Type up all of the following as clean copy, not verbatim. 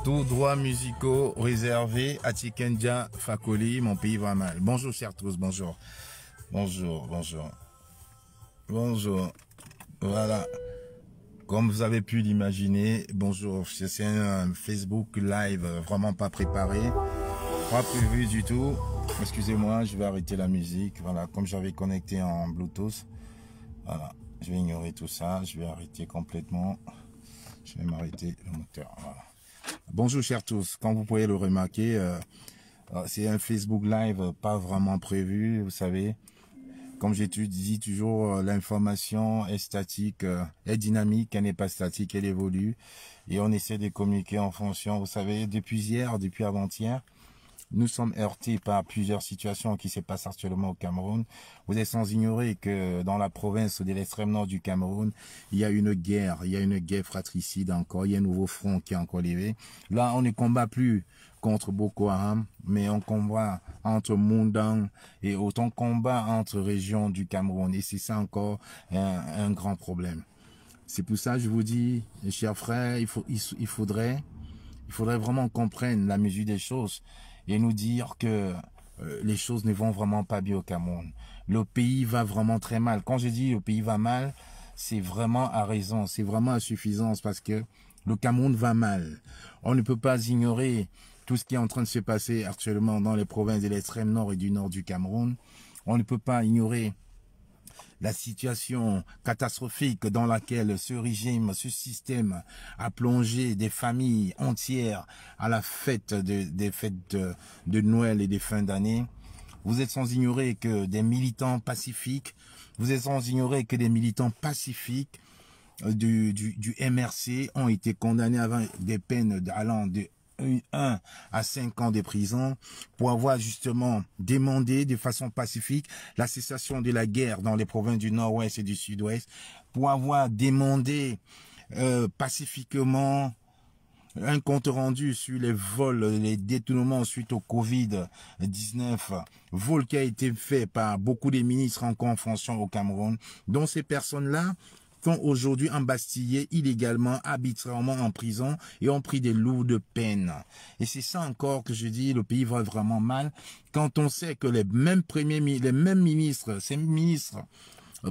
Tous droits musicaux réservés à Tikenja Fakoli, mon pays va mal. Bonjour chers tous, bonjour. Bonjour. Voilà. Comme vous avez pu l'imaginer, bonjour. C'est un Facebook live vraiment pas préparé. Pas prévu du tout. Excusez-moi, je vais arrêter la musique. Voilà, comme j'avais connecté en Bluetooth. Voilà, je vais ignorer tout ça. Je vais arrêter complètement. Je vais m'arrêter le moteur. Voilà. Bonjour chers tous. Comme vous pouvez le remarquer, c'est un Facebook live pas vraiment prévu, vous savez. Comme j'ai dit toujours, l'information est statique, est dynamique, elle n'est pas statique, elle évolue. Et on essaie de communiquer en fonction, vous savez, depuis hier, depuis avant-hier, nous sommes heurtés par plusieurs situations qui se passent actuellement au Cameroun. Vous êtes sans ignorer que dans la province de l'extrême nord du Cameroun, il y a une guerre fratricide encore, il y a un nouveau front qui est encore levé. Là, on ne combat plus contre Boko Haram, mais on combat entre Moundang et autant combat entre régions du Cameroun. Et c'est ça encore un grand problème. C'est pour ça que je vous dis, chers frères, il faudrait vraiment qu'on prenne la mesure des choses et nous dire que les choses ne vont vraiment pas bien au Cameroun. Le pays va vraiment très mal. Quand je dis le pays va mal, c'est vraiment à raison, c'est vraiment à suffisance parce que le Cameroun va mal. On ne peut pas ignorer tout ce qui est en train de se passer actuellement dans les provinces de l'extrême nord et du nord du Cameroun. On ne peut pas ignorer la situation catastrophique dans laquelle ce régime, ce système a plongé des familles entières à la fête des fêtes de Noël et des fins d'année. Vous êtes sans ignorer que des militants pacifiques, du MRC ont été condamnés avec des peines allant de 1 à 5 ans de prison pour avoir justement demandé de façon pacifique la cessation de la guerre dans les provinces du nord-ouest et du sud-ouest, pour avoir demandé pacifiquement un compte rendu sur les vols, les détournements suite au Covid-19, vol qui a été fait par beaucoup de ministres encore en fonction au Cameroun, dont ces personnes-là sont aujourd'hui embastillés illégalement, arbitrairement en prison et ont pris des lourdes peines. Et c'est ça encore que je dis, le pays va vraiment mal, quand on sait que les mêmes ministres, ces ministres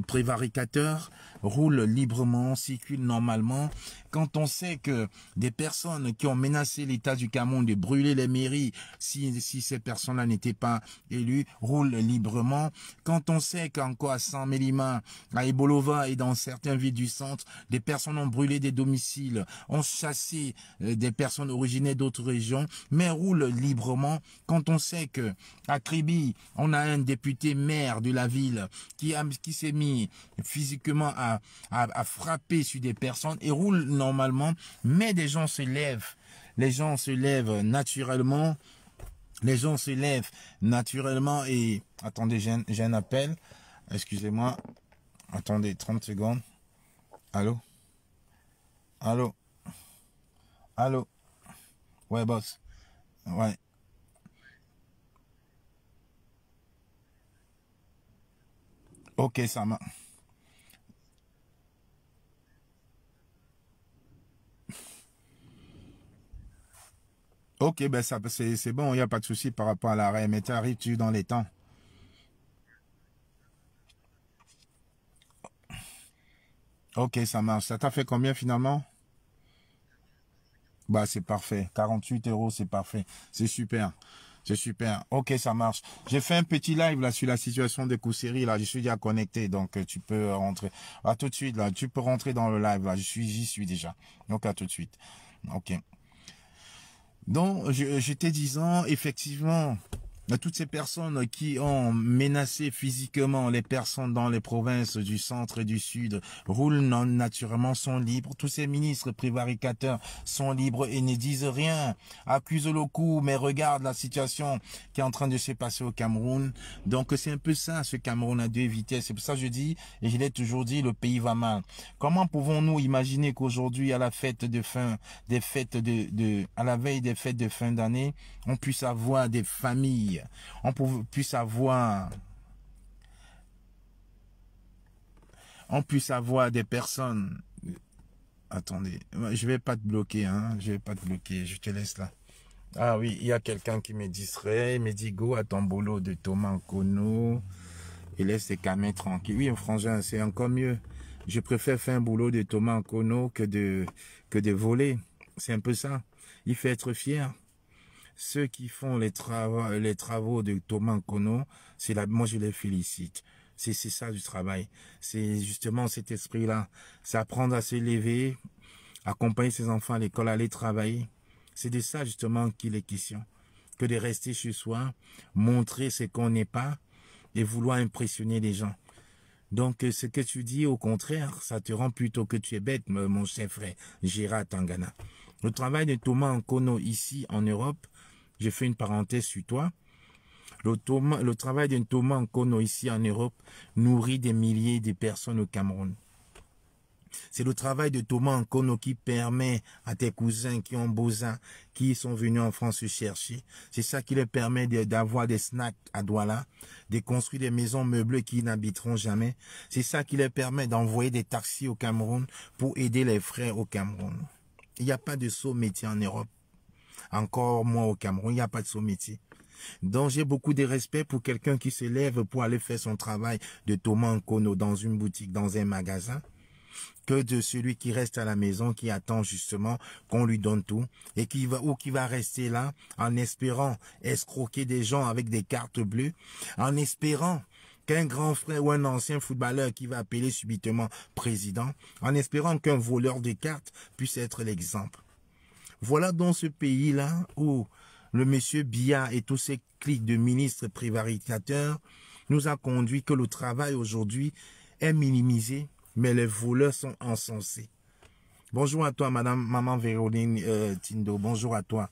prévaricateurs roulent librement, circulent normalement, quand on sait que des personnes qui ont menacé l'État du Cameroun de brûler les mairies si ces personnes-là n'étaient pas élues, roulent librement, quand on sait qu'encore à Saint-Mélima, à Ebolova et dans certaines villes du centre, des personnes ont brûlé des domiciles, ont chassé des personnes originaires d'autres régions, mais roulent librement, quand on sait que à Kribi, on a un député maire de la ville qui s'est mis physiquement à frapper sur des personnes et roule normalement, mais des gens se lèvent. Les gens se lèvent naturellement. Et... Attendez, j'ai un appel. Excusez-moi. Attendez 30 secondes. Allô? Ouais, boss. Ouais. Ok, ça m'a... Ok, ben ça c'est bon, il n'y a pas de souci par rapport à l'arrêt, mais t'arrives-tu dans les temps? Ok, ça marche. Ça t'a fait combien finalement? Bah c'est parfait. 48 euros, c'est parfait. C'est super. C'est super. Ok, ça marche. J'ai fait un petit live là sur la situation de Kousséri. Là, je suis déjà connecté, donc tu peux rentrer. À tout de suite là, tu peux rentrer dans le live là. J'y suis déjà. Donc à tout de suite. Ok. Donc, j'étais disant, effectivement, toutes ces personnes qui ont menacé physiquement les personnes dans les provinces du centre et du sud roulent naturellement, sont libres. Tous ces ministres prévaricateurs sont libres et ne disent rien. Accusent le coup, mais regarde la situation qui est en train de se passer au Cameroun. Donc c'est un peu ça, ce Cameroun à deux vitesses. C'est pour ça que je dis, et je l'ai toujours dit, le pays va mal. Comment pouvons-nous imaginer qu'aujourd'hui, à la fête de fin, à la veille des fêtes de fin d'année, on puisse avoir des familles, on puisse avoir des personnes Attendez, je vais pas te bloquer, hein. Je vais pas te bloquer, je te laisse là. Ah oui, il y a quelqu'un qui me distrait, il me dit go à ton boulot de Thomas Nkono et laisse tes camins tranquilles. Oui, frangin, c'est encore mieux. Je préfère faire un boulot de Thomas Nkono que de voler. C'est un peu ça. Il faut être fier. Ceux qui font les travaux de Thomas Nkono, moi je les félicite. C'est ça du travail. C'est justement cet esprit-là. C'est apprendre à se lever, accompagner ses enfants à l'école, aller travailler. C'est de ça justement qu'il est question. Que de rester chez soi, montrer ce qu'on n'est pas et vouloir impressionner les gens. Donc ce que tu dis, au contraire, ça te rend plutôt que tu es bête, mon cher frère Gérard Tangana. Le travail de Thomas Nkono ici en Europe, je fais une parenthèse sur toi. Le travail de Thomas Nkono ici en Europe nourrit des milliers de personnes au Cameroun. C'est le travail de Thomas Nkono qui permet à tes cousins qui ont besoin, qui sont venus en France se chercher. C'est ça qui leur permet d'avoir des snacks à Douala, de construire des maisons meublées qui n'habiteront jamais. C'est ça qui leur permet d'envoyer des taxis au Cameroun pour aider les frères au Cameroun. Il n'y a pas de saut métier en Europe. Encore moins au Cameroun, il n'y a pas de saut métier. Donc j'ai beaucoup de respect pour quelqu'un qui se lève pour aller faire son travail de Thomas Nkono dans une boutique, dans un magasin, que de celui qui reste à la maison, qui attend justement qu'on lui donne tout, et qui va rester là en espérant escroquer des gens avec des cartes bleues, en espérant qu'un grand frère ou un ancien footballeur qui va appeler subitement président, en espérant qu'un voleur de cartes puisse être l'exemple. Voilà dans ce pays-là où le monsieur Biya et tous ses cliques de ministres privatisateurs nous a conduit que le travail aujourd'hui est minimisé, mais les voleurs sont encensés. Bonjour à toi, maman Véroline Tindo. Bonjour à toi,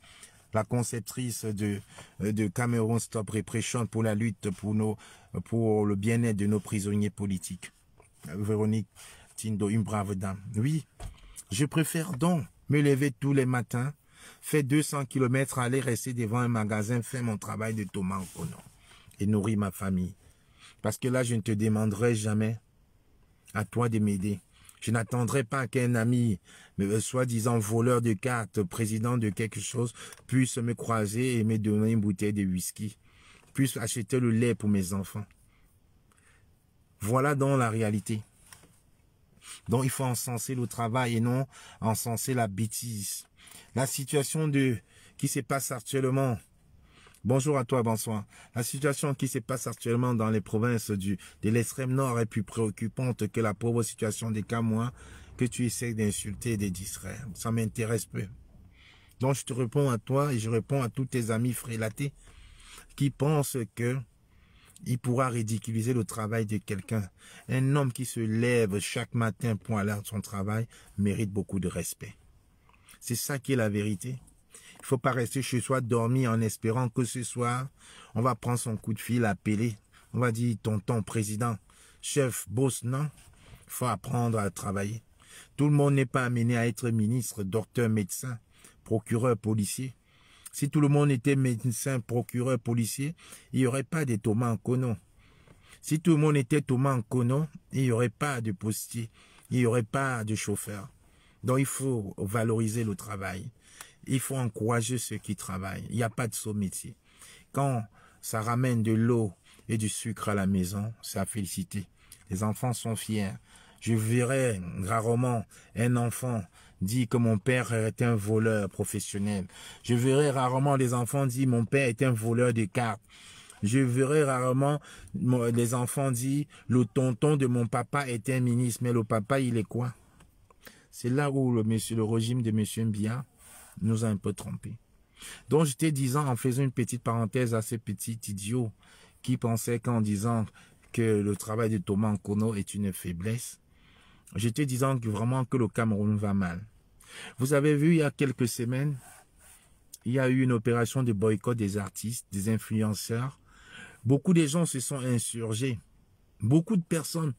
la conceptrice de Cameroun Stop Repression pour la lutte pour le bien-être de nos prisonniers politiques. Véronique Tindo, une brave dame. Oui, je préfère donc me lever tous les matins, faire 200 km, aller rester devant un magasin, faire mon travail de Thomas Nkono et nourrir ma famille. Parce que là, je ne te demanderai jamais à toi de m'aider. Je n'attendrai pas qu'un ami, soi-disant voleur de cartes, président de quelque chose, puisse me croiser et me donner une bouteille de whisky, puisse acheter le lait pour mes enfants. Voilà donc la réalité. Donc il faut encenser le travail et non encenser la bêtise. La situation qui se passe actuellement, bonjour à toi, bonsoir. La situation qui se passe actuellement dans les provinces de l'extrême nord est plus préoccupante que la pauvre situation des Camois que tu essaies d'insulter et de distraire. Ça m'intéresse peu. Donc je te réponds à toi et je réponds à tous tes amis frélatés qui pensent que il pourra ridiculiser le travail de quelqu'un. Un homme qui se lève chaque matin pour aller à son travail mérite beaucoup de respect. C'est ça qui est la vérité. Il ne faut pas rester chez soi dormir en espérant que ce soir, on va prendre son coup de fil, appeler. On va dire tonton, président, chef, boss, non. Il faut apprendre à travailler. Tout le monde n'est pas amené à être ministre, docteur, médecin, procureur, policier. Si tout le monde était médecin, procureur, policier, il n'y aurait pas de Thomas Nkono. Si tout le monde était Thomas Nkono, il n'y aurait pas de postier, il n'y aurait pas de chauffeur. Donc il faut valoriser le travail. Il faut encourager ceux qui travaillent. Il n'y a pas de saut métier. Quand ça ramène de l'eau et du sucre à la maison, c'est à féliciter. Les enfants sont fiers. Je verrai rarement un enfant dire que mon père était un voleur professionnel. Je verrai rarement les enfants dire mon père est un voleur de cartes. Je verrai rarement les enfants dire le tonton de mon papa est un ministre. Mais le papa, il est quoi? C'est là où le régime de M. Biya nous a un peu trompés. Donc j'étais disant, en faisant une petite parenthèse à ces petits idiots qui pensaient qu'en disant que le travail de Thomas Nkono est une faiblesse, j'étais disant que vraiment que le Cameroun va mal. Vous avez vu il y a quelques semaines, il y a eu une opération de boycott des artistes, des influenceurs. Beaucoup de gens se sont insurgés. Beaucoup de personnes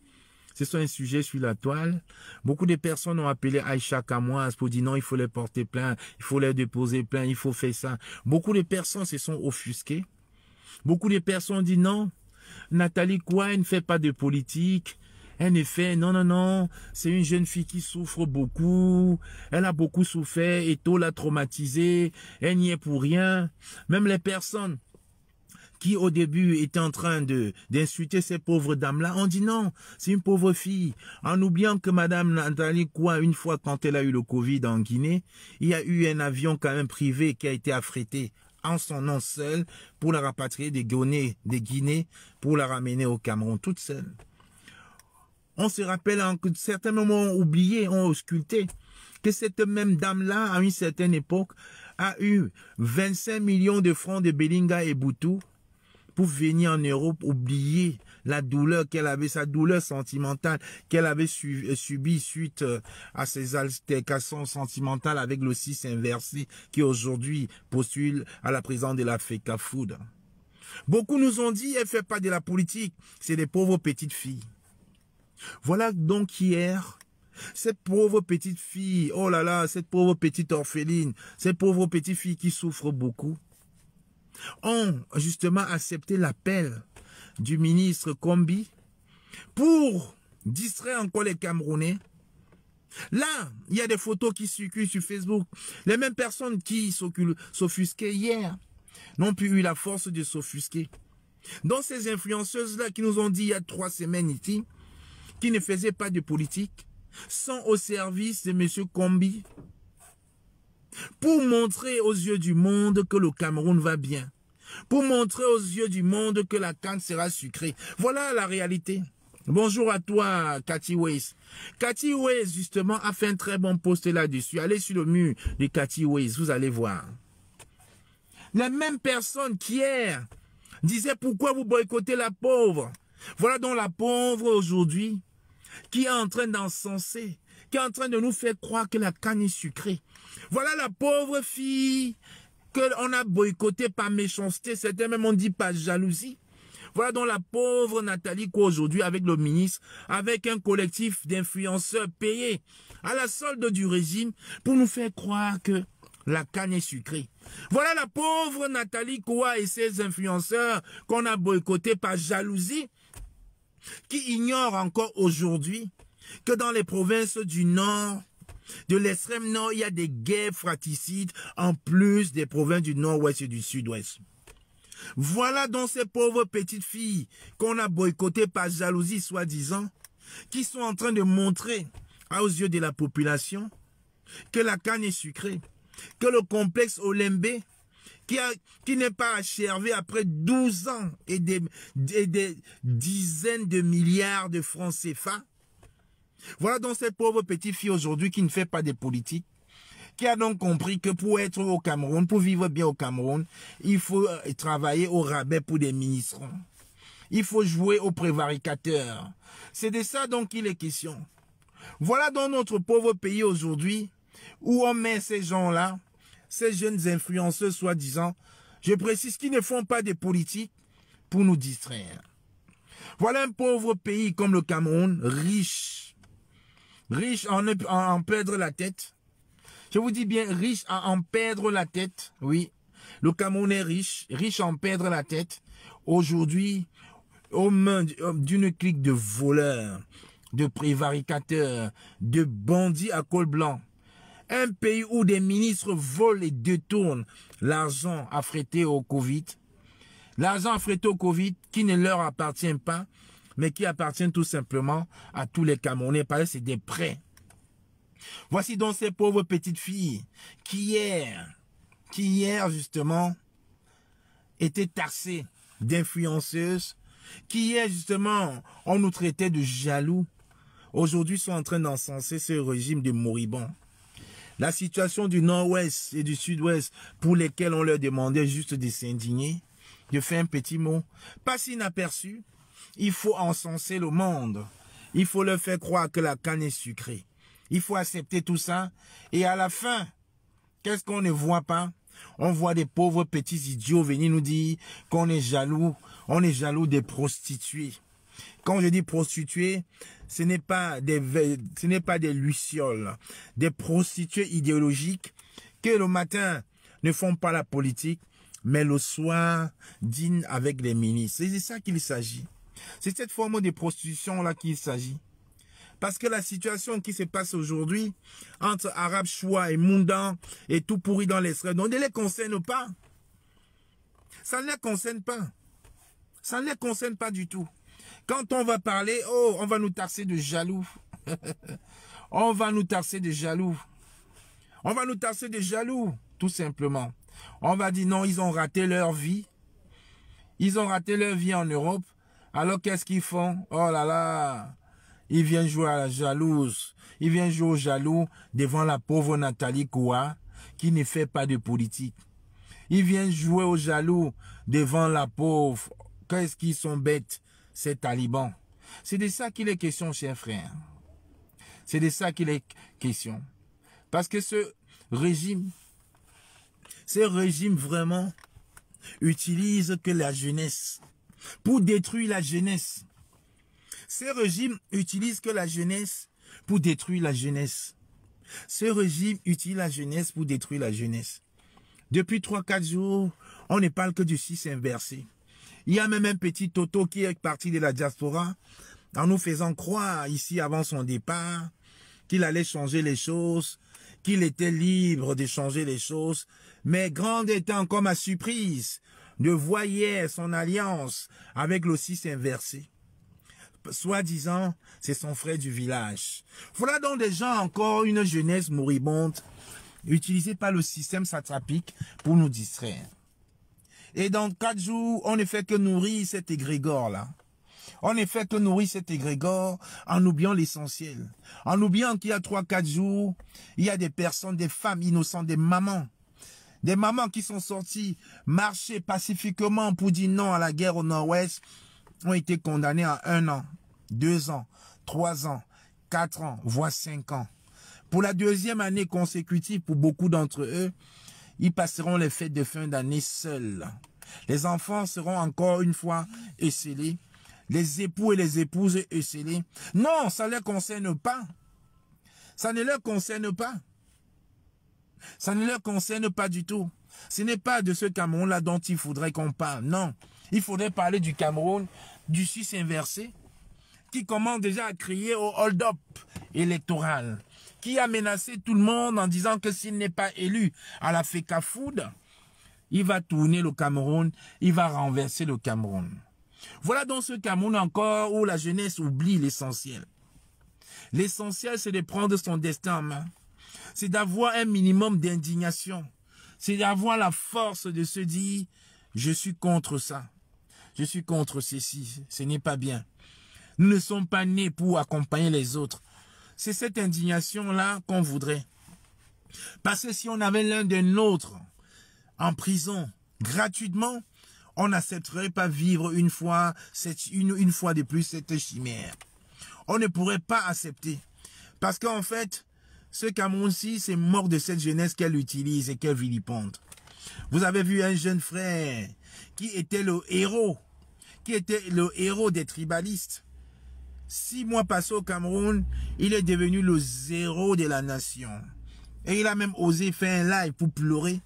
se sont insurgées sur la toile. Beaucoup de personnes ont appelé Aïcha Kamoise pour dire non, il faut les porter plainte, il faut les déposer plainte, il faut faire ça. Beaucoup de personnes se sont offusquées. Beaucoup de personnes ont dit non, Nathalie Kouai ne fait pas de politique. Un effet, non, non, non, c'est une jeune fille qui souffre beaucoup, elle a beaucoup souffert, Eto'o l'a traumatisée, elle n'y est pour rien. Même les personnes qui au début étaient en train d'insulter ces pauvres dames-là, on dit non, c'est une pauvre fille. En oubliant que Madame Nathalie Koua, une fois quand elle a eu le Covid en Guinée, il y a eu un avion quand même privé qui a été affrété en son nom seul pour la rapatrier des Guinée, pour la ramener au Cameroun toute seule. On se rappelle que certains moments ont oublié, ont ausculté, que cette même dame-là, à une certaine époque, a eu 25 millions de francs de Belinga et Boutou pour venir en Europe, oublier la douleur qu'elle avait, sa douleur sentimentale qu'elle avait subie suite à ses altercations sentimentales avec le 6 inversé qui aujourd'hui postule à la présidence de la FECAFOOD. Beaucoup nous ont dit, elle ne fait pas de la politique, c'est des pauvres petites filles. Voilà donc hier, cette pauvre petite fille, oh là là, cette pauvre petite orpheline, cette pauvre petite fille qui souffre beaucoup, ont justement accepté l'appel du ministre Kombi pour distraire encore les Camerounais. Là, il y a des photos qui circulent sur Facebook. Les mêmes personnes qui s'offusquaient hier n'ont plus eu la force de s'offusquer. Donc ces influenceuses-là qui nous ont dit il y a 3 semaines ici, qui ne faisaient pas de politique, sont au service de M. Kombi pour montrer aux yeux du monde que le Cameroun va bien, pour montrer aux yeux du monde que la canne sera sucrée. Voilà la réalité. Bonjour à toi, Cathy Ways. Cathy Ways, justement, a fait un très bon post là-dessus. Allez sur le mur de Cathy Ways, vous allez voir. La même personne qui hier disait pourquoi vous boycottez la pauvre. Voilà donc la pauvre aujourd'hui qui est en train d'encenser, qui est en train de nous faire croire que la canne est sucrée. Voilà la pauvre fille qu'on a boycottée par méchanceté, certains même on dit par jalousie. Voilà donc la pauvre Nathalie Koua aujourd'hui avec le ministre, avec un collectif d'influenceurs payés à la solde du régime pour nous faire croire que la canne est sucrée. Voilà la pauvre Nathalie Koua et ses influenceurs qu'on a boycottés par jalousie, qui ignorent encore aujourd'hui que dans les provinces du nord, de l'extrême nord, il y a des guerres fratricides en plus des provinces du nord-ouest et du sud-ouest. Voilà donc ces pauvres petites filles qu'on a boycottées par jalousie, soi-disant, qui sont en train de montrer aux yeux de la population que la canne est sucrée, que le complexe Olembe, qui n'est pas achevé après 12 ans et des dizaines de milliards de francs CFA. Voilà donc cette pauvre petite fille aujourd'hui qui ne fait pas de politique, qui a donc compris que pour être au Cameroun, pour vivre bien au Cameroun, il faut travailler au rabais pour des ministres. Il faut jouer aux prévaricateurs. C'est de ça donc qu'il est question. Voilà donc notre pauvre pays aujourd'hui où on met ces gens-là, ces jeunes influenceurs soi-disant, je précise, qui ne font pas de politique pour nous distraire. Voilà un pauvre pays comme le Cameroun, riche à en perdre la tête. Je vous dis bien, riche à en perdre la tête, oui. Le Cameroun est riche à en perdre la tête. Aujourd'hui, aux mains d'une clique de voleurs, de prévaricateurs, de bandits à col blanc. Un pays où des ministres volent et détournent l'argent affrété au Covid. L'argent affrété au Covid qui ne leur appartient pas, mais qui appartient tout simplement à tous les Camerounais, parce que c'est des prêts. Voici donc ces pauvres petites filles qui hier justement étaient taxées d'influenceuses, qui hier justement on nous traitait de jaloux, aujourd'hui sont en train d'encenser ce régime de moribonds. La situation du nord-ouest et du sud-ouest pour lesquels on leur demandait juste de s'indigner, de faire un petit mot, passe inaperçu. Il faut encenser le monde. Il faut leur faire croire que la canne est sucrée. Il faut accepter tout ça. Et à la fin, qu'est-ce qu'on ne voit pas? On voit des pauvres petits idiots venir nous dire qu'on est jaloux. On est jaloux des prostituées. Quand je dis prostituées, ce n'est pas des lucioles, des prostituées idéologiques qui le matin ne font pas la politique, mais le soir dînent avec les ministres. C'est de ça qu'il s'agit. C'est cette forme de prostitution-là qu'il s'agit. Parce que la situation qui se passe aujourd'hui entre Arabes, Choua et Moundan est tout pourri dans l'extrême. Donc ne les concerne pas. Ça ne les concerne pas. Ça ne les concerne pas du tout. Quand on va parler, oh, on va nous taxer de jaloux. On va nous taxer de jaloux. On va nous taxer de jaloux, tout simplement. On va dire non, ils ont raté leur vie. Ils ont raté leur vie en Europe. Alors qu'est-ce qu'ils font? Oh là là, ils viennent jouer à la jalouse. Ils viennent jouer au jaloux devant la pauvre Nathalie Koua qui ne fait pas de politique. Ils viennent jouer au jaloux devant la pauvre. Qu'est-ce qu'ils sont bêtes, ces talibans. C'est de ça qu'il est question, chers frères. C'est de ça qu'il est question. Parce que ce régime vraiment utilise que la jeunesse pour détruire la jeunesse. Ce régime utilise que la jeunesse pour détruire la jeunesse. Ce régime utilise la jeunesse pour détruire la jeunesse. Depuis 3-4 jours, on ne parle que du 6 inversé. Il y a même un petit Toto qui est parti de la diaspora en nous faisant croire ici avant son départ qu'il allait changer les choses, qu'il était libre de changer les choses. Mais grande était encore ma surprise de voir hier son alliance avec le 6 inversé. Soi-disant, c'est son frère du village. Voilà donc des gens encore, une jeunesse moribonde, utilisée par le système satrapique pour nous distraire. Et dans 4 jours, on ne fait que nourrir cet égrégore-là. On ne fait que nourrir cet égrégore en oubliant l'essentiel. En oubliant qu'il y a 3-4 jours, il y a des personnes, des femmes innocentes, des mamans. Des mamans qui sont sorties marcher pacifiquement pour dire non à la guerre au nord-ouest, ont été condamnées à 1 an, 2 ans, 3 ans, 4 ans, voire 5 ans. Pour la 2e année consécutive, pour beaucoup d'entre eux, ils passeront les fêtes de fin d'année seuls. Les enfants seront encore une fois esselés. Les époux et les épouses esselés. Non, ça ne les concerne pas. Ça ne les concerne pas. Ça ne les concerne pas du tout. Ce n'est pas de ce Cameroun-là dont il faudrait qu'on parle. Non, il faudrait parler du Cameroun, du 6 inversé, qui commence déjà à crier au hold-up électoral, qui a menacé tout le monde en disant que s'il n'est pas élu à la FECAFOOD, il va tourner le Cameroun, il va renverser le Cameroun. Voilà donc ce Cameroun encore où la jeunesse oublie l'essentiel. L'essentiel, c'est de prendre son destin en main. C'est d'avoir un minimum d'indignation. C'est d'avoir la force de se dire, je suis contre ça. Je suis contre ceci. Ce n'est pas bien. Nous ne sommes pas nés pour accompagner les autres. C'est cette indignation-là qu'on voudrait. Parce que si on avait l'un des nôtres en prison gratuitement, on n'accepterait pas vivre une fois de plus cette chimère. On ne pourrait pas accepter. Parce qu'en fait, ce Cameroun-ci, c'est mort de cette jeunesse qu'elle utilise et qu'elle vilipende. Vous avez vu un jeune frère qui était le héros des tribalistes. 6 mois passés au Cameroun, il est devenu le zéro de la nation. Et il a même osé faire un live pour pleurer,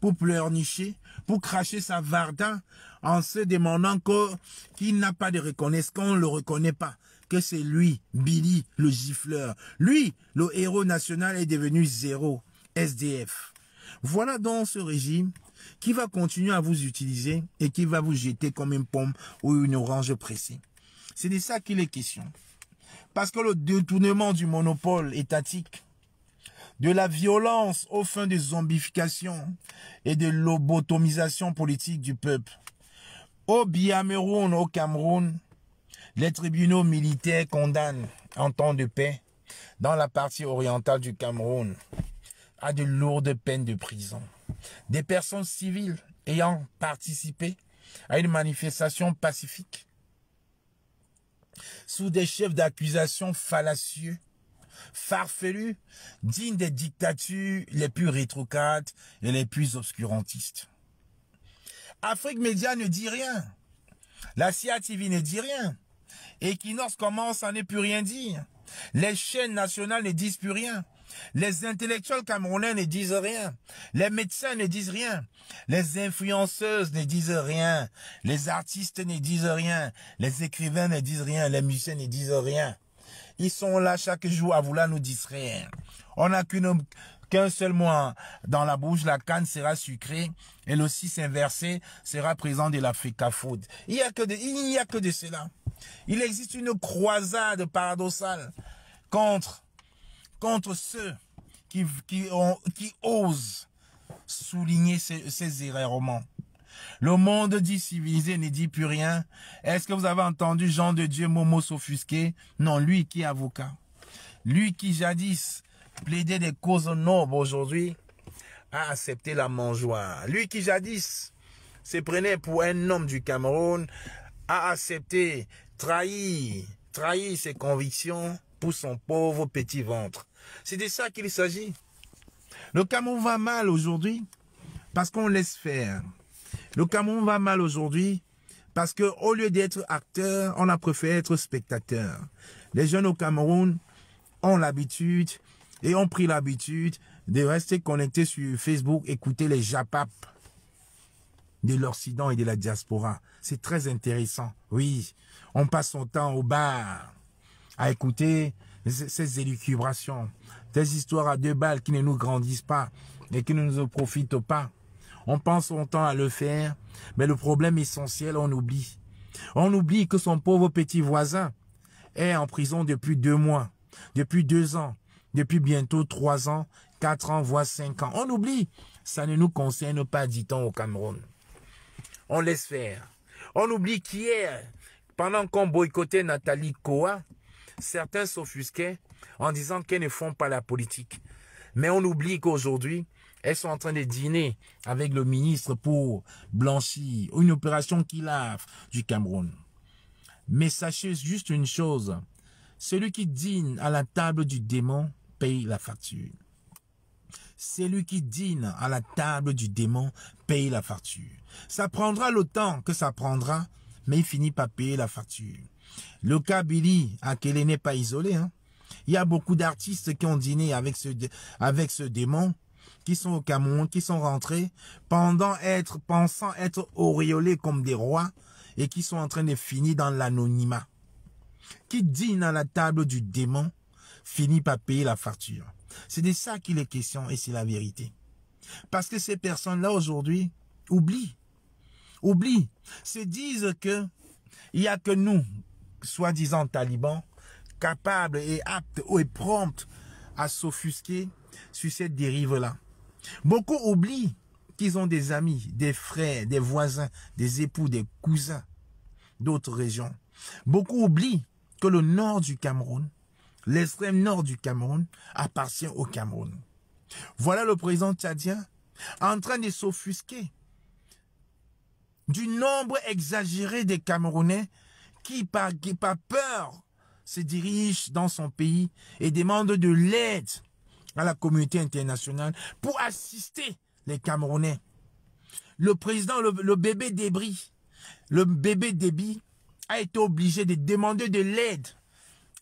pour pleurnicher, pour cracher sa varda en se demandant qu'il n'a pas de reconnaissance, qu'on ne le reconnaît pas, que c'est lui, Billy, le gifleur. Lui, le héros national, est devenu zéro, SDF. Voilà donc ce régime qui va continuer à vous utiliser et qui va vous jeter comme une pomme ou une orange pressée. C'est de ça qu'il est question. Parce que le détournement du monopole étatique, de la violence aux fins de zombification et de lobotomisation politique du peuple. Au Biameroun, au Cameroun, les tribunaux militaires condamnent en temps de paix, dans la partie orientale du Cameroun, à de lourdes peines de prison. Des personnes civiles ayant participé à une manifestation pacifique sous des chefs d'accusation fallacieux, farfelus, dignes des dictatures les plus rétrogrades et les plus obscurantistes. Afrique Média ne dit rien. La CIA TV ne dit rien. Equinox commence à ne plus rien dire. Les chaînes nationales ne disent plus rien. Les intellectuels camerounais ne disent rien. Les médecins ne disent rien. Les influenceuses ne disent rien. Les artistes ne disent rien. Les écrivains ne disent rien. Les musiciens ne disent rien. Ils sont là chaque jour à vouloir nous distraire. On n'a qu'un seul mois dans la bouche, la canne sera sucrée et le 6 inversé sera présent de la féca food. Il n'y a que de cela. Il existe une croisade paradoxale contre ceux qui osent souligner ces erreurs. Le monde dit civilisé ne dit plus rien. Est-ce que vous avez entendu Jean de Dieu Momo s'offusquer? Non, lui qui est avocat. Lui qui jadis plaidait des causes nobles aujourd'hui a accepté la mangeoire. Lui qui jadis se prenait pour un homme du Cameroun a accepté, trahi ses convictions pour son pauvre petit ventre. C'est de ça qu'il s'agit. Le Cameroun va mal aujourd'hui parce qu'on laisse faire. Le Cameroun va mal aujourd'hui parce qu'au lieu d'être acteur, on a préféré être spectateur. Les jeunes au Cameroun ont l'habitude et ont pris l'habitude de rester connectés sur Facebook, écouter les japap de l'Occident et de la diaspora. C'est très intéressant. Oui, on passe son temps au bar à écouter ces élucubrations, des histoires à 2 balles qui ne nous grandissent pas et qui ne nous profitent pas. On passe son temps à le faire, mais le problème essentiel, on oublie. On oublie que son pauvre petit voisin est en prison depuis 2 mois, depuis 2 ans, depuis bientôt 3 ans, 4 ans, voire 5 ans. On oublie. Ça ne nous concerne pas, dit-on au Cameroun. On laisse faire. On oublie qu'hier, pendant qu'on boycottait Nathalie Koa, certains s'offusquaient en disant qu'elles ne font pas la politique. Mais on oublie qu'aujourd'hui, elles sont en train de dîner avec le ministre pour blanchir une opération qui lave du Cameroun. Mais sachez juste une chose, celui qui dîne à la table du démon paye la facture. Celui qui dîne à la table du démon paye la facture. Ça prendra le temps que ça prendra, mais il finit par payer la facture. Le cas Billy Akele n'est pas isolé. Hein. Il y a beaucoup d'artistes qui ont dîné avec ce démon, qui sont au Cameroun, qui sont rentrés pensant être auréolés comme des rois et qui sont en train de finir dans l'anonymat. Qui dîne à la table du démon finit par payer la facture. C'est de ça qu'il est question et c'est la vérité. Parce que ces personnes-là aujourd'hui oublient, se disent que il n'y a que nous, soi-disant talibans, capables et aptes et prompts à s'offusquer sur cette dérive-là. Beaucoup oublient qu'ils ont des amis, des frères, des voisins, des époux, des cousins d'autres régions. Beaucoup oublient que le nord du Cameroun, l'extrême nord du Cameroun, appartient au Cameroun. Voilà le président tchadien en train de s'offusquer du nombre exagéré des Camerounais qui, par peur, se dirigent dans son pays et demandent de l'aide à la communauté internationale pour assister les Camerounais. Le président, le bébé Débry, le bébé Déby a été obligé de demander de l'aide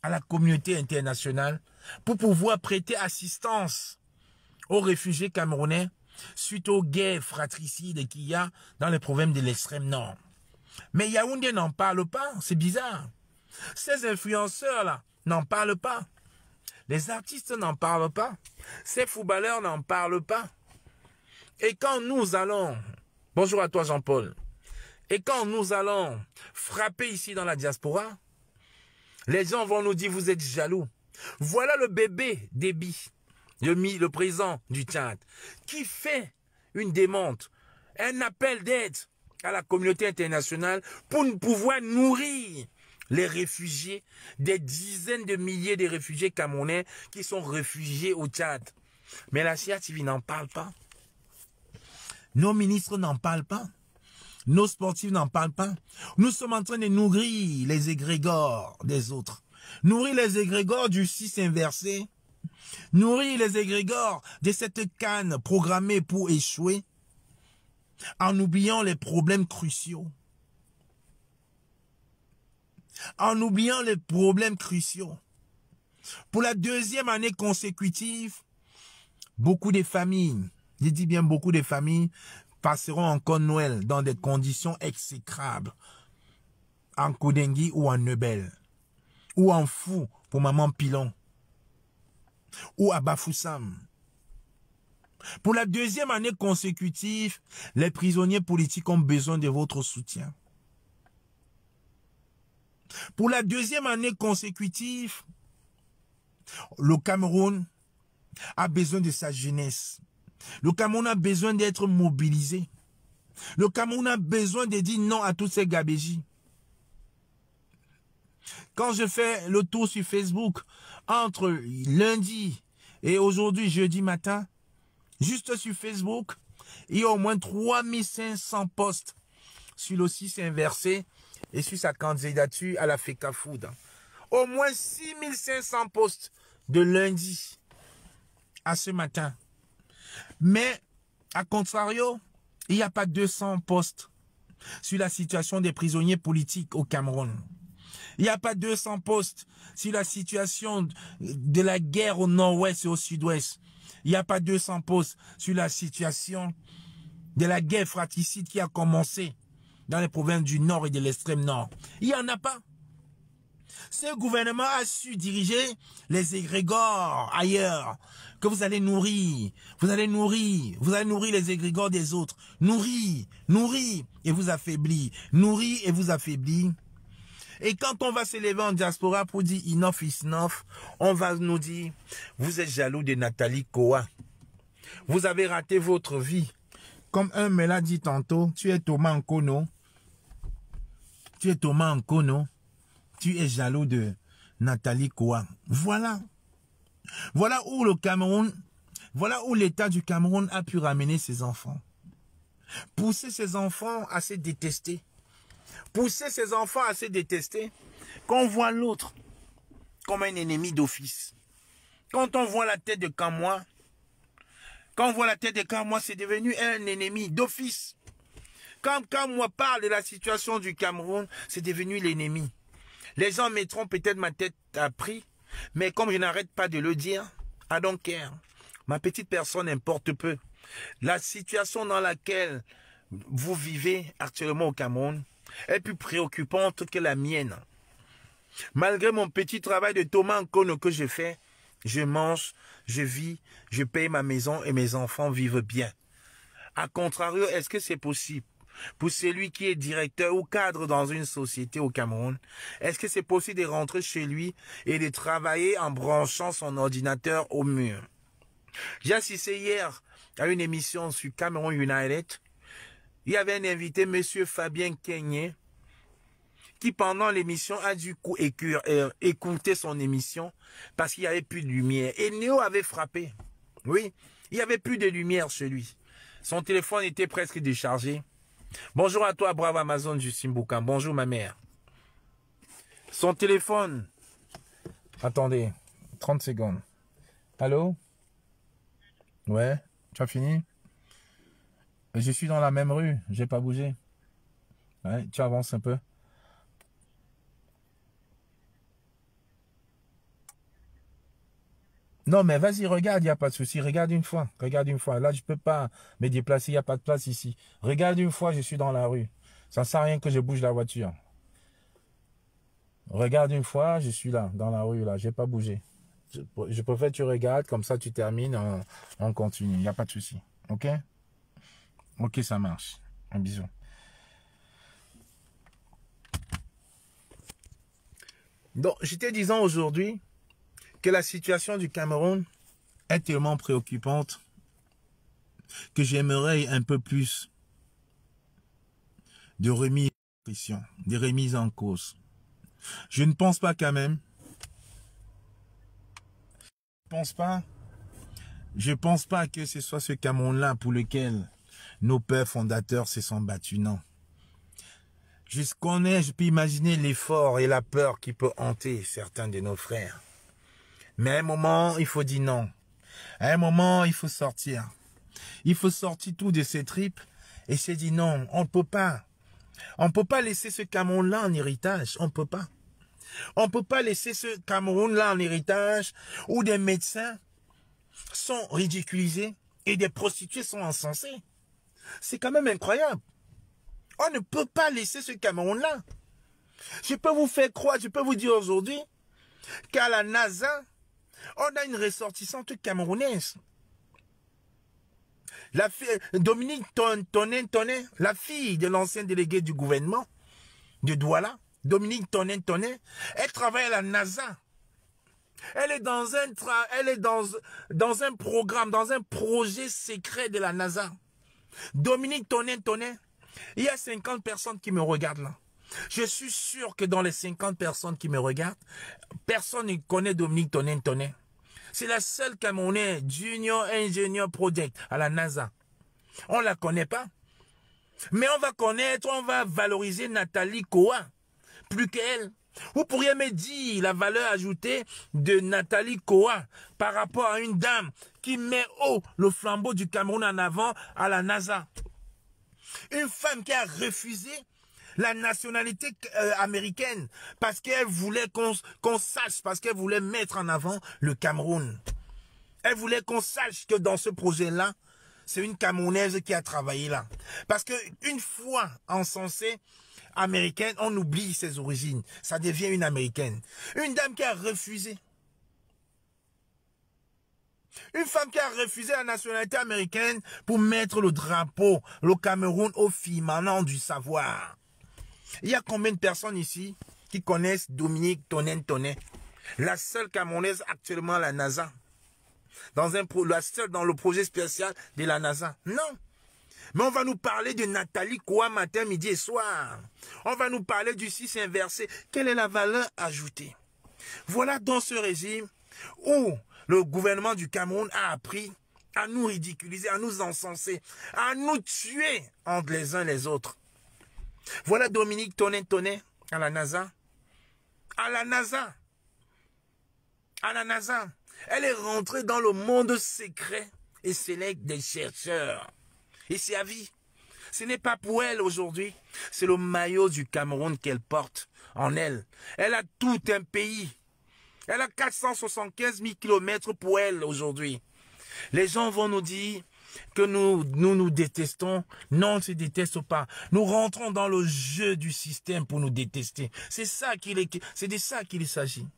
à la communauté internationale pour pouvoir prêter assistance aux réfugiés camerounais suite aux guerres fratricides qu'il y a dans les provinces de l'extrême nord. Mais Yaoundé n'en parle pas, c'est bizarre. Ces influenceurs-là n'en parlent pas. Les artistes n'en parlent pas. Ces footballeurs n'en parlent pas. Et quand nous allons, bonjour à toi Jean-Paul, et quand nous allons frapper ici dans la diaspora, les gens vont nous dire vous êtes jaloux. Voilà le bébé Déby, le président du Tchad, qui fait une demande, un appel d'aide à la communauté internationale pour pouvoir nourrir les réfugiés, des dizaines de milliers de réfugiés camerounais qui sont réfugiés au Tchad. Mais la CIA TV n'en parle pas. Nos ministres n'en parlent pas. Nos sportifs n'en parlent pas. Nous sommes en train de nourrir les égrégores des autres. Nourrir les égrégores du 6 inversé. Nourrir les égrégores de cette canne programmée pour échouer. En oubliant les problèmes cruciaux. En oubliant les problèmes cruciaux. Pour la 2e année consécutive, beaucoup de familles, je dis bien beaucoup de familles, passeront encore Noël dans des conditions exécrables, en Koudengi ou en Nebel. ou en Fou pour Maman Pilon, ou à Bafoussam. Pour la deuxième année consécutive, les prisonniers politiques ont besoin de votre soutien. Pour la deuxième année consécutive, le Cameroun a besoin de sa jeunesse. Le Cameroun a besoin d'être mobilisé. Le Cameroun a besoin de dire non à tous ces gabégies. Quand je fais le tour sur Facebook, entre lundi et aujourd'hui, jeudi matin, juste sur Facebook, il y a au moins 3500 posts sur le 6 inversé et sur sa candidature à la FECAFOOD. Au moins 6500 posts de lundi à ce matin. Mais, à contrario, il n'y a pas 200 posts sur la situation des prisonniers politiques au Cameroun. Il n'y a pas 200 posts sur la situation de la guerre au nord-ouest et au sud-ouest. Il n'y a pas 200 posts sur la situation de la guerre fratricide qui a commencé dans les provinces du nord et de l'extrême nord. Il n'y en a pas. Ce gouvernement a su diriger les égrégores ailleurs, que vous allez nourrir, vous allez nourrir les égrégores des autres, nourrir et vous affaiblir, nourrir et vous affaiblir. Et quand on va s'élever en diaspora pour dire enough is enough, on va nous dire, vous êtes jaloux de Nathalie Koa. Vous avez raté votre vie. Comme un me l'a dit tantôt, tu es Thomas Nkono. Tu es Thomas Nkono. Tu es jaloux de Nathalie Koa. Voilà. Voilà où le Cameroun, voilà où l'État du Cameroun a pu ramener ses enfants. Pousser ses enfants à se détester. Pousser ses enfants à se détester. Quand on voit l'autre comme un ennemi d'office. Quand on voit la tête de Kamwa, c'est devenu un ennemi d'office. Quand Kamwa parle de la situation du Cameroun, c'est devenu l'ennemi. Les gens mettront peut-être ma tête à prix, mais comme je n'arrête pas de le dire, I don't care. Ma petite personne importe peu. La situation dans laquelle vous vivez actuellement au Cameroun est plus préoccupante que la mienne. Malgré mon petit travail de Thomas Nkono que je fais, je mange, je vis, je paye ma maison et mes enfants vivent bien. A contrario, est-ce que c'est possible pour celui qui est directeur ou cadre dans une société au Cameroun? Est-ce que c'est possible de rentrer chez lui et de travailler en branchant son ordinateur au mur? J'ai assisté hier à une émission sur Cameroun United. Il y avait un invité, M. Fabien Kenyé, qui pendant l'émission a dû écouter son émission parce qu'il n'y avait plus de lumière. Et Néo avait frappé. Oui, il n'y avait plus de lumière chez lui. Son téléphone était presque déchargé. Bonjour à toi, brave Amazon du Simboukan. Bonjour ma mère. Son téléphone. Attendez, 30 secondes. Allô? Ouais, tu as fini? Je suis dans la même rue, j'ai pas bougé. Ouais, tu avances un peu. Non, mais vas-y, regarde, il n'y a pas de souci. Regarde une fois. Regarde une fois. Là, je peux pas me déplacer, il n'y a pas de place ici. Regarde une fois, je suis dans la rue. Ça ne sert à rien que je bouge la voiture. Regarde une fois, je suis là, dans la rue, là. Je n'ai pas bougé. Je préfère que tu regardes, comme ça tu termines, on continue. Il n'y a pas de souci. Ok? Ok, ça marche. Un bisou. Donc, je te disant aujourd'hui que la situation du Cameroun est tellement préoccupante que j'aimerais un peu plus de remise en question, de remise en cause. Je ne pense pas quand même. Je pense pas que ce soit ce Cameroun-là pour lequel nos pères fondateurs se sont battus, non. Je peux imaginer l'effort et la peur qui peut hanter certains de nos frères. Mais à un moment, il faut dire non. À un moment, il faut sortir. Il faut sortir tout de ces tripes et se dire non, on ne peut pas. On ne peut pas laisser ce Cameroun-là en héritage. On ne peut pas. On ne peut pas laisser ce Cameroun-là en héritage où des médecins sont ridiculisés et des prostituées sont encensées. C'est quand même incroyable. On ne peut pas laisser ce Cameroun-là. Je peux vous faire croire, je peux vous dire aujourd'hui qu'à la NASA, on a une ressortissante camerounaise. La fille, Dominique Tonnet, la fille de l'ancien délégué du gouvernement de Douala, Dominique Tonnet, elle travaille à la NASA. Elle est dans un programme, dans un projet secret de la NASA. Dominique Tonnet, il y a 50 personnes qui me regardent là. Je suis sûr que dans les 50 personnes qui me regardent, personne ne connaît Dominique Tonnet. C'est la seule Camerounaise Junior Engineer Project à la NASA. On ne la connaît pas. Mais on va connaître, on va valoriser Nathalie Koa. Plus qu'elle. Vous pourriez me dire la valeur ajoutée de Nathalie Koa par rapport à une dame qui met haut le flambeau du Cameroun en avant à la NASA. Une femme qui a refusé la nationalité américaine parce qu'elle voulait qu'on sache, parce qu'elle voulait mettre en avant le Cameroun. Elle voulait qu'on sache que dans ce projet-là, c'est une Camerounaise qui a travaillé là. Parce que une fois encensée américaine, on oublie ses origines. Ça devient une Américaine. Une dame qui a refusé. Une femme qui a refusé la nationalité américaine pour mettre le drapeau, le Cameroun au firmament du savoir. Il y a combien de personnes ici qui connaissent Dominique Tonnet, la seule Camerounaise actuellement à la NASA, la seule dans le projet spécial de la NASA? Non. Mais on va nous parler de Nathalie Koa matin, midi et soir. On va nous parler du 6 inversé. Quelle est la valeur ajoutée? Voilà dans ce régime où le gouvernement du Cameroun a appris à nous ridiculiser, à nous encenser, à nous tuer entre les uns et les autres. Voilà Dominique Tonnet à la NASA. À la NASA. À la NASA. Elle est rentrée dans le monde secret et sélect des chercheurs. Et c'est à vie. Ce n'est pas pour elle aujourd'hui. C'est le maillot du Cameroun qu'elle porte en elle. Elle a tout un pays. Elle a 475 000 kilomètres pour elle aujourd'hui. Les gens vont nous dire que nous détestons. Non, on ne se déteste pas. Nous rentrons dans le jeu du système pour nous détester. C'est de ça qu'il s'agit.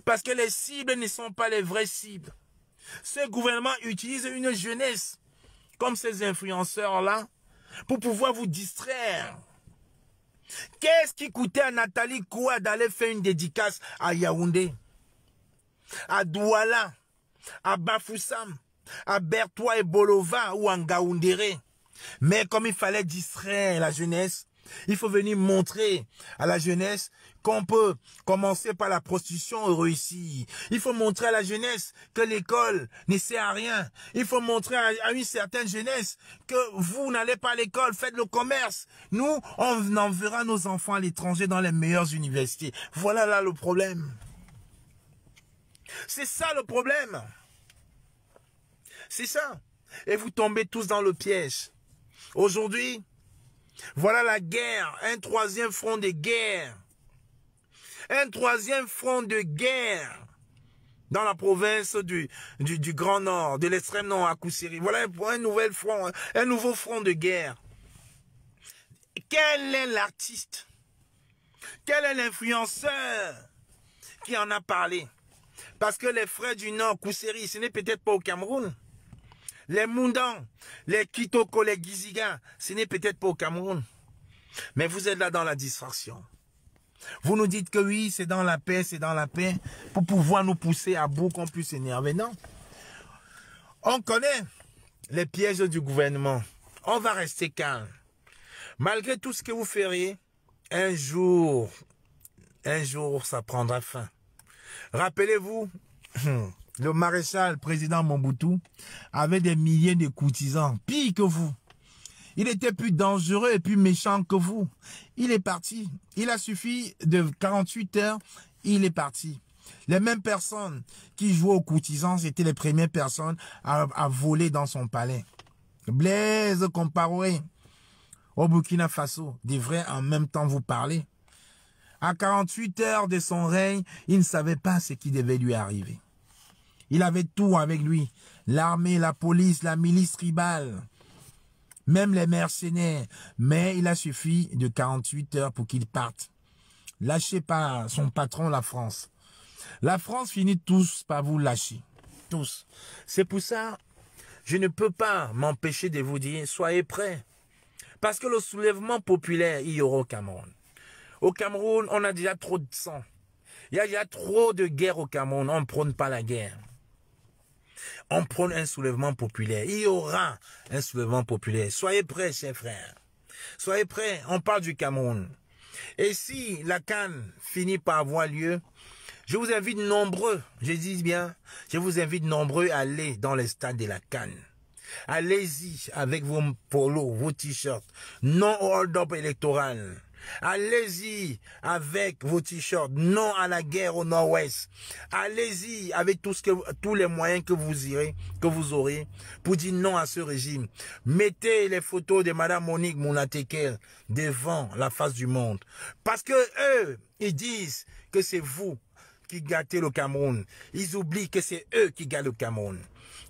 Parce que les cibles ne sont pas les vraies cibles. Ce gouvernement utilise une jeunesse comme ces influenceurs-là pour pouvoir vous distraire. Qu'est-ce qui coûtait à Nathalie Koa d'aller faire une dédicace à Yaoundé, à Douala, à Bafoussam, à Bertois et Bolova ou à Ngaoundéré? Mais comme il fallait distraire la jeunesse, il faut venir montrer à la jeunesse qu'on peut commencer par la prostitution et réussir. Il faut montrer à la jeunesse que l'école ne sert à rien. Il faut montrer à une certaine jeunesse que vous n'allez pas à l'école, faites le commerce. Nous, on enverra nos enfants à l'étranger dans les meilleures universités. Voilà là le problème. C'est ça le problème. C'est ça. Et vous tombez tous dans le piège. Aujourd'hui, voilà la guerre, un troisième front de guerre. Un troisième front de guerre dans la province du Grand Nord, de l'extrême nord à Koussiri. Voilà un nouveau front de guerre. Quel est l'artiste? Quel est l'influenceur qui en a parlé? Parce que les frères du Nord, Koussiri, ce n'est peut-être pas au Cameroun. Les Moundans, les Kitoko, les Giziga, ce n'est peut-être pas au Cameroun. Mais vous êtes là dans la distraction. Vous nous dites que oui, c'est dans la paix, pour pouvoir nous pousser à bout qu'on puisse s'énerver. Non. On connaît les pièges du gouvernement. On va rester calme. Malgré tout ce que vous feriez, un jour, ça prendra fin. Rappelez-vous, le maréchal président Mobutu avait des milliers de courtisans, pire que vous. Il était plus dangereux et plus méchant que vous. Il est parti. Il a suffi de 48 heures, il est parti. Les mêmes personnes qui jouaient aux courtisans, c'était les premières personnes à voler dans son palais. Blaise Compaoré, au Burkina Faso, devrait en même temps vous parler. À 48 heures de son règne, il ne savait pas ce qui devait lui arriver. Il avait tout avec lui. L'armée, la police, la milice tribale. Même les mercenaires. Mais il a suffi de 48 heures pour qu'il parte. lâché par son patron, la France. La France finit tous par vous lâcher. Tous. C'est pour ça, je ne peux pas m'empêcher de vous dire, soyez prêts. Parce que le soulèvement populaire, il y aura au Cameroun. Au Cameroun, on a déjà trop de sang. Il y a déjà trop de guerre au Cameroun. On ne prône pas la guerre. On prône un soulèvement populaire. Il y aura un soulèvement populaire. Soyez prêts, chers frères. Soyez prêts. On parle du Cameroun. Et si la CAN finit par avoir lieu, je vous invite nombreux, je dis bien, je vous invite nombreux à aller dans les stades de la CAN. Allez-y avec vos polos, vos t-shirts, non au hold-up électoral. Allez-y avec vos t-shirts, non à la guerre au nord-ouest. Allez-y avec tous les moyens que vous aurez pour dire non à ce régime. Mettez les photos de Madame Monique Mouna-Tekel devant la face du monde. Parce que eux, ils disent que c'est vous qui gâtez le Cameroun. Ils oublient que c'est eux qui gâtent le Cameroun.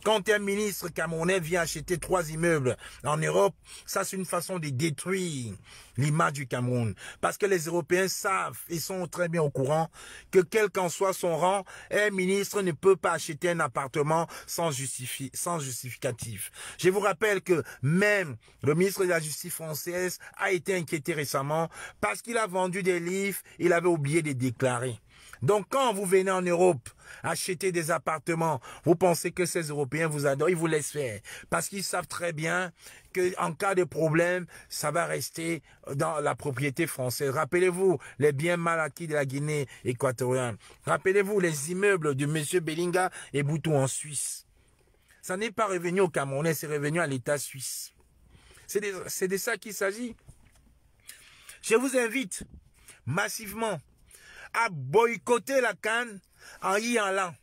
Quand un ministre camerounais vient acheter 3 immeubles en Europe, ça c'est une façon de détruire l'image du Cameroun. Parce que les Européens savent, ils sont très bien au courant, que quel qu'en soit son rang, un ministre ne peut pas acheter un appartement sans justificatif. Je vous rappelle que même le ministre de la Justice française a été inquiété récemment parce qu'il a vendu des livres, il avait oublié de déclarer. Donc quand vous venez en Europe acheter des appartements, vous pensez que ces Européens vous adorent, ils vous laissent faire. Parce qu'ils savent très bien qu'en cas de problème, ça va rester dans la propriété française. Rappelez-vous les biens mal acquis de la Guinée équatoriale. Rappelez-vous les immeubles de M. Bellinga et Boutou en Suisse. Ça n'est pas revenu au Camerounais, c'est revenu à l'État suisse. C'est de ça qu'il s'agit. Je vous invite massivement à boycotter la CAN en y allant.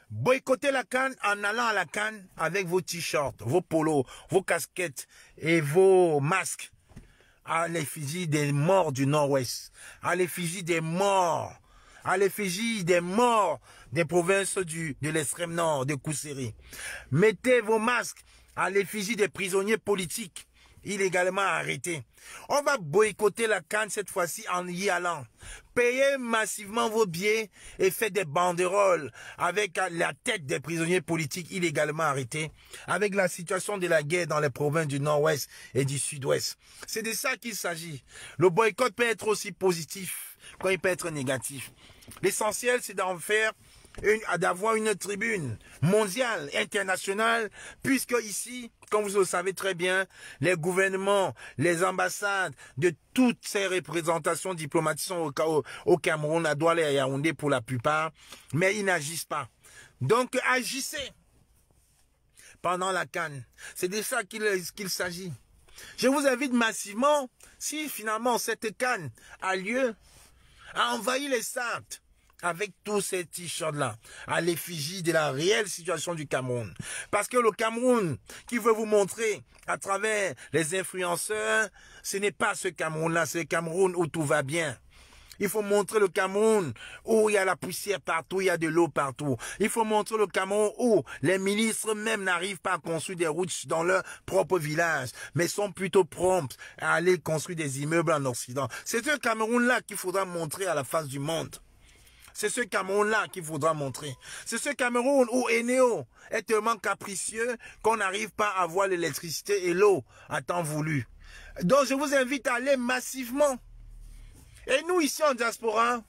Boycotter la CAN en allant à la CAN avec vos t-shirts, vos polos, vos casquettes et vos masques à l'effigie des morts du Nord-Ouest, à l'effigie des morts, à l'effigie des morts des provinces de l'extrême nord, de Kousseri. Mettez vos masques à l'effigie des prisonniers politiques illégalement arrêtés. On va boycotter la CAN cette fois-ci en y allant. Payez massivement vos billets et faites des banderoles avec la tête des prisonniers politiques illégalement arrêtés, avec la situation de la guerre dans les provinces du Nord-Ouest et du Sud-Ouest. C'est de ça qu'il s'agit. Le boycott peut être aussi positif quand il peut être négatif. L'essentiel, c'est d'en faire d'avoir une tribune mondiale, internationale, puisque ici, comme vous le savez très bien, les gouvernements, les ambassades de toutes ces représentations diplomatiques sont au Cameroun, à Douala et à Yaoundé pour la plupart, mais ils n'agissent pas. Donc agissez pendant la CAN. C'est de ça qu'il s'agit. Je vous invite massivement, si finalement cette CAN a lieu, à envahir les stades avec tous ces t-shirts-là, à l'effigie de la réelle situation du Cameroun. Parce que le Cameroun, qui veut vous montrer à travers les influenceurs, ce n'est pas ce Cameroun-là, c'est le Cameroun où tout va bien. Il faut montrer le Cameroun où il y a la poussière partout, il y a de l'eau partout. Il faut montrer le Cameroun où les ministres même n'arrivent pas à construire des routes dans leur propre village, mais sont plutôt prompts à aller construire des immeubles en Occident. C'est ce Cameroun-là qu'il faudra montrer à la face du monde. C'est ce Cameroun-là qu'il faudra montrer. C'est ce Cameroun où Eneo est tellement capricieux qu'on n'arrive pas à avoir l'électricité et l'eau à temps voulu. Donc je vous invite à aller massivement. Et nous ici en diaspora,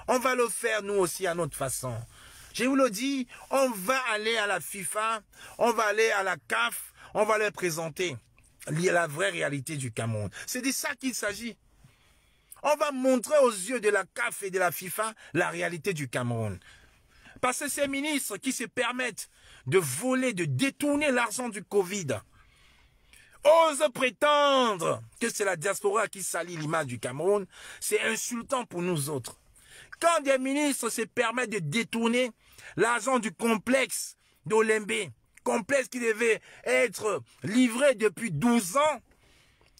on va le faire nous aussi à notre façon. Je vous le dis, on va aller à la FIFA, on va aller à la CAF, on va leur présenter la vraie réalité du Cameroun. C'est de ça qu'il s'agit. On va montrer aux yeux de la CAF et de la FIFA la réalité du Cameroun. Parce que ces ministres qui se permettent de voler, de détourner l'argent du Covid, osent prétendre que c'est la diaspora qui salit l'image du Cameroun, c'est insultant pour nous autres. Quand des ministres se permettent de détourner l'argent du complexe d'Olembe, complexe qui devait être livré depuis 12 ans,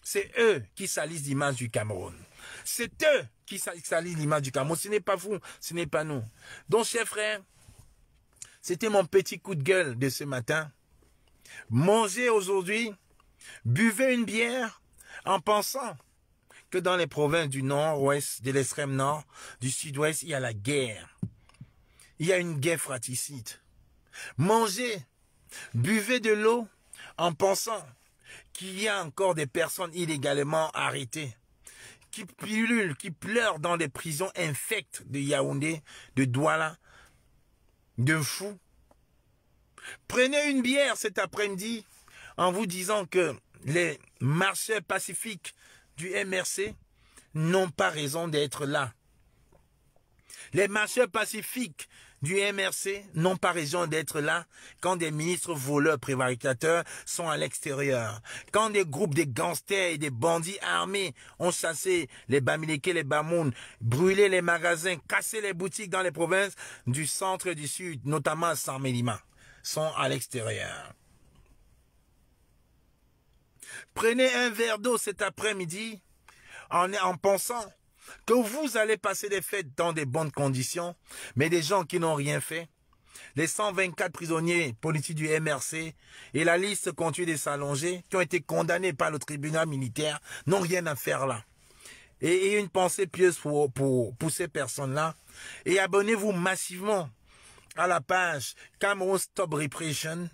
c'est eux qui salissent l'image du Cameroun. C'est eux qui salissent l'image du Cameroun. Ce n'est pas vous, ce n'est pas nous. Donc, chers frères, c'était mon petit coup de gueule de ce matin. Mangez aujourd'hui, buvez une bière en pensant que dans les provinces du nord-ouest, de l'extrême nord, du sud-ouest, il y a la guerre. Il y a une guerre fratricide. Mangez, buvez de l'eau en pensant qu'il y a encore des personnes illégalement arrêtées, qui pullulent, qui pleurent dans les prisons infectes de Yaoundé, de Douala, de Fou. Prenez une bière cet après-midi en vous disant que les marcheurs pacifiques du MRC n'ont pas raison d'être là. Les marcheurs pacifiques du MRC n'ont pas raison d'être là quand des ministres voleurs prévaricateurs sont à l'extérieur. Quand des groupes de gangsters et des bandits armés ont chassé les Bamileke, les Bamoun, brûlé les magasins, cassé les boutiques dans les provinces du centre et du sud, notamment à Saint-Mélima, sont à l'extérieur. Prenez un verre d'eau cet après-midi en pensant que vous allez passer des fêtes dans de bonnes conditions, mais des gens qui n'ont rien fait, les 124 prisonniers politiques du MRC et la liste continue de s'allonger, qui ont été condamnés par le tribunal militaire, n'ont rien à faire là. Et une pensée pieuse pour ces personnes-là. Et abonnez-vous massivement à la page Cameroun Stop Repression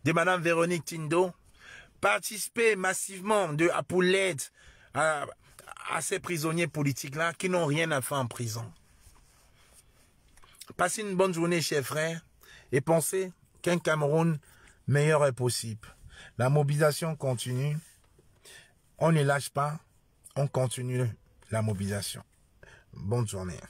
de Madame Véronique Tindo. Participez massivement pour l'aide à ces prisonniers politiques-là qui n'ont rien à faire en prison. Passez une bonne journée, chers frères, et pensez qu'un Cameroun meilleur est possible. La mobilisation continue. On ne lâche pas, on continue la mobilisation. Bonne journée.